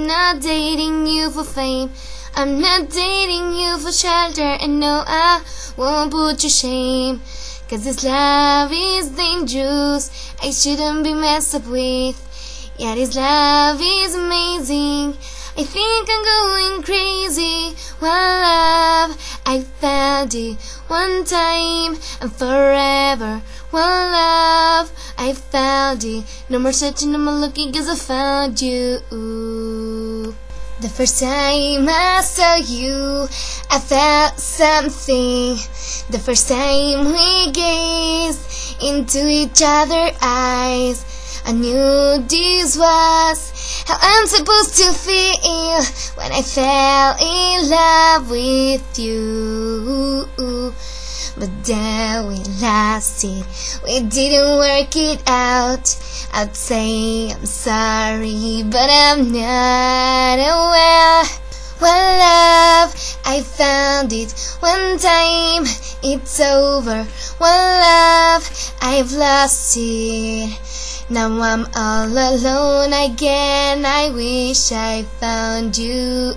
not dating you for fame, I'm not dating you for shelter, and no, I won't put to shame. 'Cause this love is dangerous, I shouldn't be messed up with. Yeah, this love is amazing, I think I'm going crazy. One love, I found it one time and forever. One love, I found it. No more searching, no more looking, 'cause I found you. The first time I saw you, I felt something. The first time we gazed into each other's eyes, I knew this was how I'm supposed to feel when I fell in love with you. But then we lost it, we didn't work it out. I'd say I'm sorry, but I'm not. Well, one love, I found it one time, it's over. One love, I've lost it. Now I'm all alone again, I wish I found you.